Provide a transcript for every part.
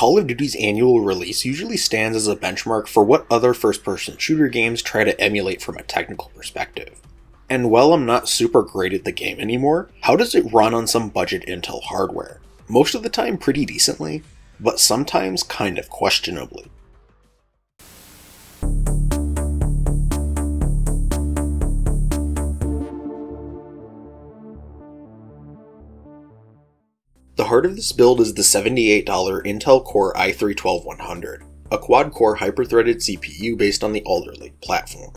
Call of Duty's annual release usually stands as a benchmark for what other first-person shooter games try to emulate from a technical perspective. And while I'm not super great at the game anymore, how does it run on some budget Intel hardware? Most of the time pretty decently, but sometimes kind of questionably. The heart of this build is the $78 Intel Core i3-12100, a quad-core hyper-threaded CPU based on the Alder Lake platform.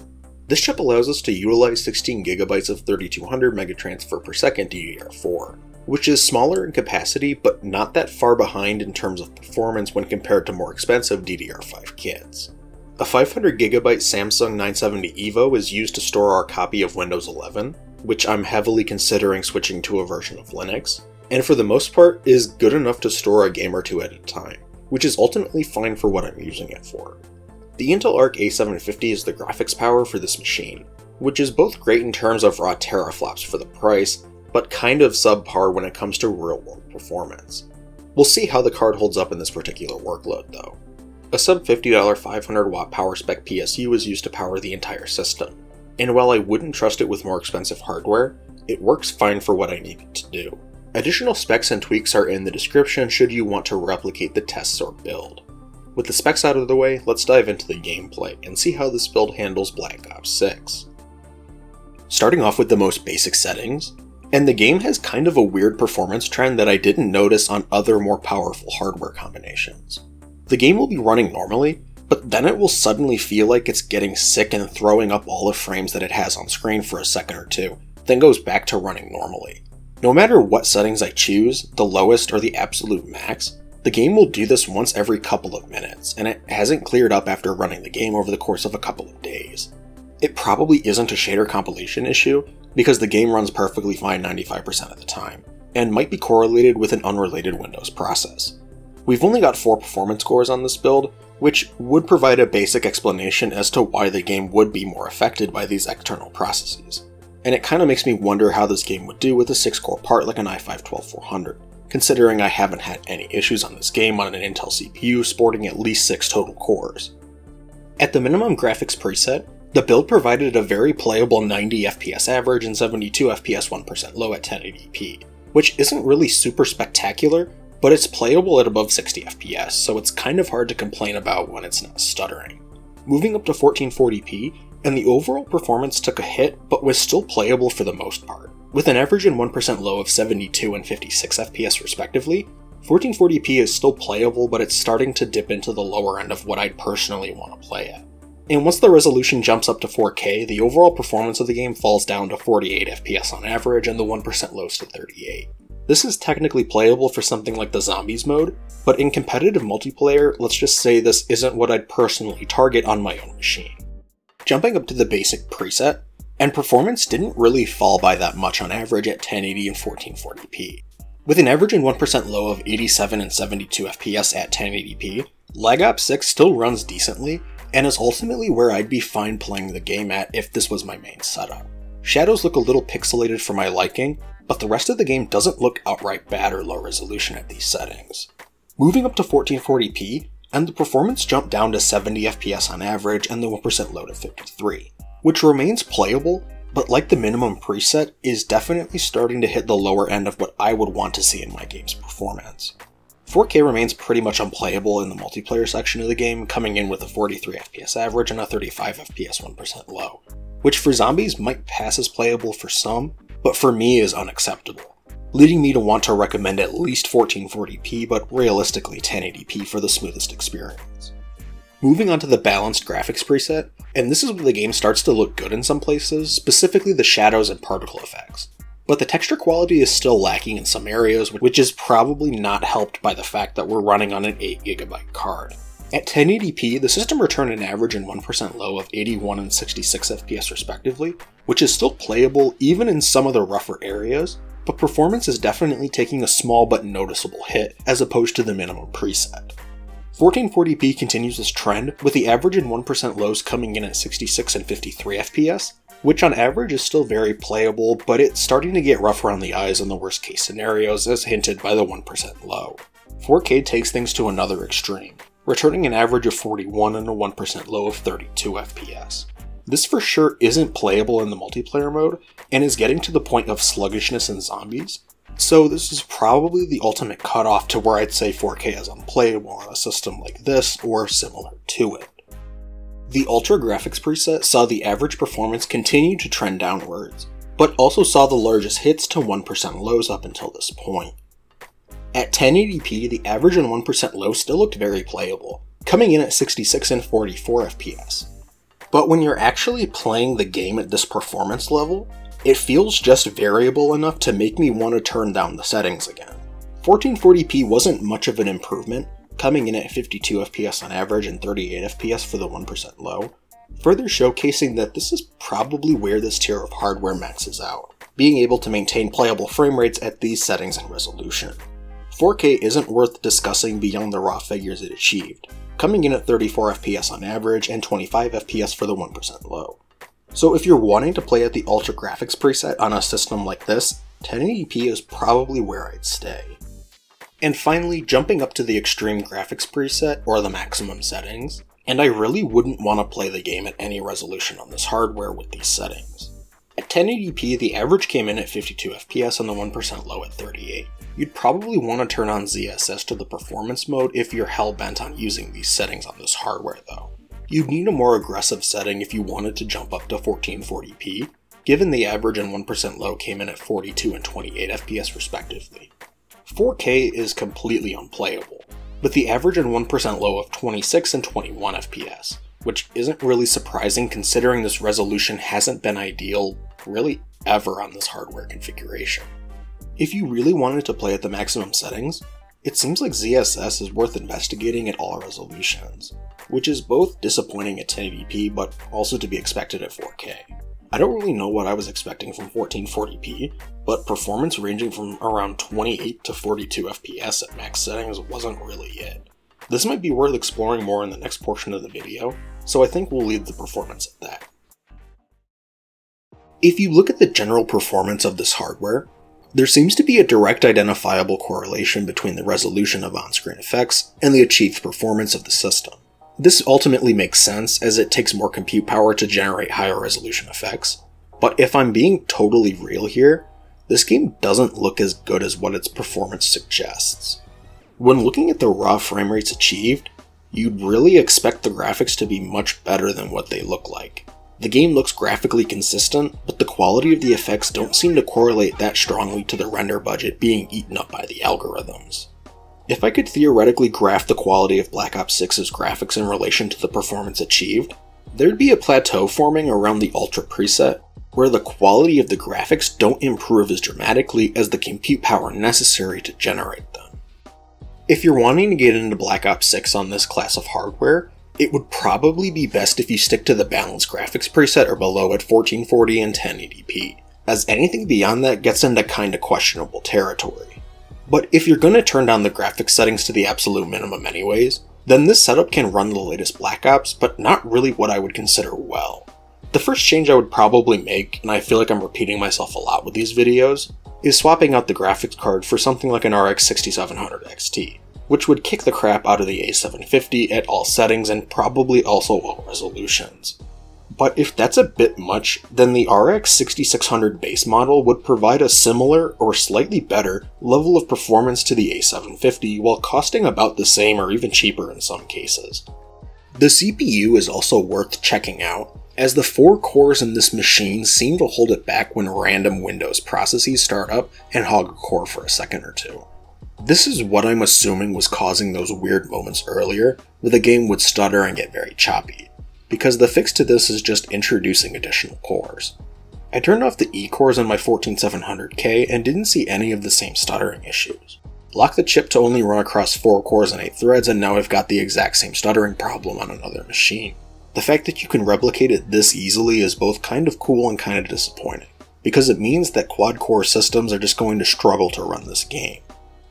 This chip allows us to utilize 16GB of 3200 megatransfer per second DDR4, which is smaller in capacity but not that far behind in terms of performance when compared to more expensive DDR5 kits. A 500GB Samsung 970 EVO is used to store our copy of Windows 11, which I'm heavily considering switching to a version of Linux, and for the most part is good enough to store a game or two at a time, which is ultimately fine for what I'm using it for. The Intel Arc A750 is the graphics power for this machine, which is both great in terms of raw teraflops for the price, but kind of subpar when it comes to real-world performance. We'll see how the card holds up in this particular workload though. A sub $50 500W PowerSpec PSU is used to power the entire system, and while I wouldn't trust it with more expensive hardware, it works fine for what I need it to do. Additional specs and tweaks are in the description should you want to replicate the tests or build. With the specs out of the way, let's dive into the gameplay and see how this build handles Black Ops 6. Starting off with the most basic settings, and the game has kind of a weird performance trend that I didn't notice on other more powerful hardware combinations. The game will be running normally, but then it will suddenly feel like it's getting sick and throwing up all the frames that it has on screen for a second or two, then goes back to running normally. No matter what settings I choose, the lowest or the absolute max, the game will do this once every couple of minutes, and it hasn't cleared up after running the game over the course of a couple of days. It probably isn't a shader compilation issue, because the game runs perfectly fine 95% of the time, and might be correlated with an unrelated Windows process. We've only got 4 performance cores on this build, which would provide a basic explanation as to why the game would be more affected by these external processes. And it kinda makes me wonder how this game would do with a 6-core part like an i5-12400, considering I haven't had any issues on this game on an Intel CPU sporting at least 6 total cores. At the minimum graphics preset, the build provided a very playable 90 FPS average and 72 FPS 1% low at 1080p, which isn't really super spectacular, but it's playable at above 60 FPS, so it's kind of hard to complain about when it's not stuttering. Moving up to 1440p, and the overall performance took a hit, but was still playable for the most part. With an average and 1% low of 72 and 56 FPS respectively, 1440p is still playable, but it's starting to dip into the lower end of what I'd personally want to play at. And once the resolution jumps up to 4K, the overall performance of the game falls down to 48 FPS on average and the 1% lows to 38. This is technically playable for something like the Zombies mode, but in competitive multiplayer, let's just say this isn't what I'd personally target on my own machine. Jumping up to the basic preset, and performance didn't really fall by that much on average at 1080 and 1440p. With an average and 1% low of 87 and 72 FPS at 1080p, Black Ops 6 still runs decently, and is ultimately where I'd be fine playing the game at if this was my main setup. Shadows look a little pixelated for my liking, but the rest of the game doesn't look outright bad or low resolution at these settings. Moving up to 1440p, and the performance jumped down to 70 FPS on average and the 1% low to 53, which remains playable, but like the minimum preset, is definitely starting to hit the lower end of what I would want to see in my game's performance. 4K remains pretty much unplayable in the multiplayer section of the game, coming in with a 43 FPS average and a 35 FPS 1% low, which for Zombies might pass as playable for some, but for me is unacceptable, leading me to want to recommend at least 1440p, but realistically 1080p for the smoothest experience. Moving on to the balanced graphics preset, and this is where the game starts to look good in some places, specifically the shadows and particle effects. But the texture quality is still lacking in some areas, which is probably not helped by the fact that we're running on an 8GB card. At 1080p, the system returned an average and 1% low of 81 and 66 FPS respectively, which is still playable even in some of the rougher areas, but performance is definitely taking a small but noticeable hit as opposed to the minimum preset. 1440p continues this trend, with the average and 1% lows coming in at 66 and 53 FPS, which on average is still very playable, but it's starting to get rough around the eyes in the worst case scenarios as hinted by the 1% low. 4K takes things to another extreme, returning an average of 41 and a 1% low of 32 FPS. This for sure isn't playable in the multiplayer mode, and is getting to the point of sluggishness in zombies, so this is probably the ultimate cutoff to where I'd say 4K is unplayable on a system like this, or similar to it. The Ultra Graphics preset saw the average performance continue to trend downwards, but also saw the largest hits to 1% lows up until this point. At 1080p, the average and 1% low still looked very playable, coming in at 66 and 44 FPS. But when you're actually playing the game at this performance level, it feels just variable enough to make me want to turn down the settings again. 1440p wasn't much of an improvement, coming in at 52 FPS on average and 38 FPS for the 1% low, further showcasing that this is probably where this tier of hardware maxes out, being able to maintain playable frame rates at these settings and resolution. 4K isn't worth discussing beyond the raw figures it achieved, coming in at 34 FPS on average and 25 FPS for the 1% low. So if you're wanting to play at the Ultra Graphics preset on a system like this, 1080p is probably where I'd stay. And finally, jumping up to the Extreme Graphics preset, or the maximum settings, and I really wouldn't want to play the game at any resolution on this hardware with these settings. At 1080p, the average came in at 52 FPS and the 1% low at 38. You'd probably want to turn on ZSS to the performance mode if you're hell-bent on using these settings on this hardware though. You'd need a more aggressive setting if you wanted to jump up to 1440p, given the average and 1% low came in at 42 and 28 FPS respectively. 4K is completely unplayable, with the average and 1% low of 26 and 21 FPS, which isn't really surprising considering this resolution hasn't been ideal really ever on this hardware configuration. If you really wanted to play at the maximum settings, it seems like ZSS is worth investigating at all resolutions, which is both disappointing at 1080p but also to be expected at 4K. I don't really know what I was expecting from 1440p, but performance ranging from around 28 to 42 FPS at max settings wasn't really it. This might be worth exploring more in the next portion of the video, so I think we'll leave the performance at that. If you look at the general performance of this hardware, there seems to be a direct identifiable correlation between the resolution of on-screen effects and the achieved performance of the system. This ultimately makes sense as it takes more compute power to generate higher resolution effects, but if I'm being totally real here, this game doesn't look as good as what its performance suggests. When looking at the raw frame rates achieved, you'd really expect the graphics to be much better than what they look like. The game looks graphically consistent, but the quality of the effects don't seem to correlate that strongly to the render budget being eaten up by the algorithms. If I could theoretically graph the quality of Black Ops 6's graphics in relation to the performance achieved, there'd be a plateau forming around the Ultra preset, where the quality of the graphics don't improve as dramatically as the compute power necessary to generate them. If you're wanting to get into Black Ops 6 on this class of hardware, it would probably be best if you stick to the balanced graphics preset or below at 1440 and 1080p, as anything beyond that gets into kinda questionable territory. But if you're gonna turn down the graphics settings to the absolute minimum anyways, then this setup can run the latest Black Ops, but not really what I would consider well. The first change I would probably make, and I feel like I'm repeating myself a lot with these videos, is swapping out the graphics card for something like an RX 6700 XT. Which would kick the crap out of the A750 at all settings and probably also all resolutions. But if that's a bit much, then the RX 6600 base model would provide a similar or slightly better level of performance to the A750 while costing about the same or even cheaper in some cases. The CPU is also worth checking out, as the 4 cores in this machine seem to hold it back when random Windows processes start up and hog a core for a second or two. This is what I'm assuming was causing those weird moments earlier, where the game would stutter and get very choppy, because the fix to this is just introducing additional cores. I turned off the E-cores on my 14700K and didn't see any of the same stuttering issues. Locked the chip to only run across 4 cores and 8 threads, and now I've got the exact same stuttering problem on another machine. The fact that you can replicate it this easily is both kind of cool and kind of disappointing, because it means that quad-core systems are just going to struggle to run this game.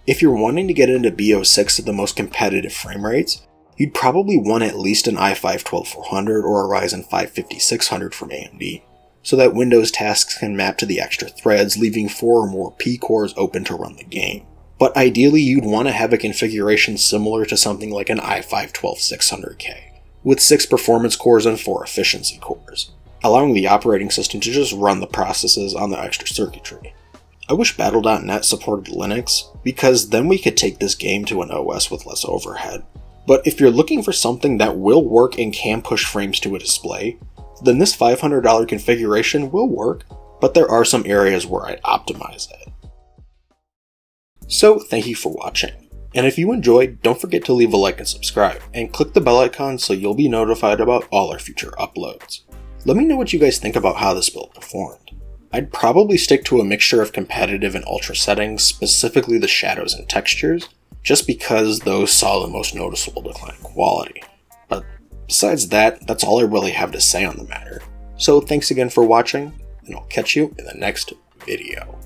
If you're wanting to get into BO6 at the most competitive frame rates, you'd probably want at least an i5-12400 or a Ryzen 5 5600 from AMD, so that Windows tasks can map to the extra threads, leaving 4 or more P-cores open to run the game. but ideally you'd want to have a configuration similar to something like an i5-12600K, with 6 performance cores and 4 efficiency cores, allowing the operating system to just run the processes on the extra circuitry. I wish Battle.net supported Linux, because then we could take this game to an OS with less overhead. But if you're looking for something that will work and can push frames to a display, then this $500 configuration will work, but there are some areas where I'd optimize it. So thank you for watching, and if you enjoyed, don't forget to leave a like and subscribe, and click the bell icon so you'll be notified about all our future uploads. Let me know what you guys think about how this build performed. I'd probably stick to a mixture of competitive and ultra settings, specifically the shadows and textures, just because those saw the most noticeable decline in quality. But besides that, that's all I really have to say on the matter. So thanks again for watching, and I'll catch you in the next video.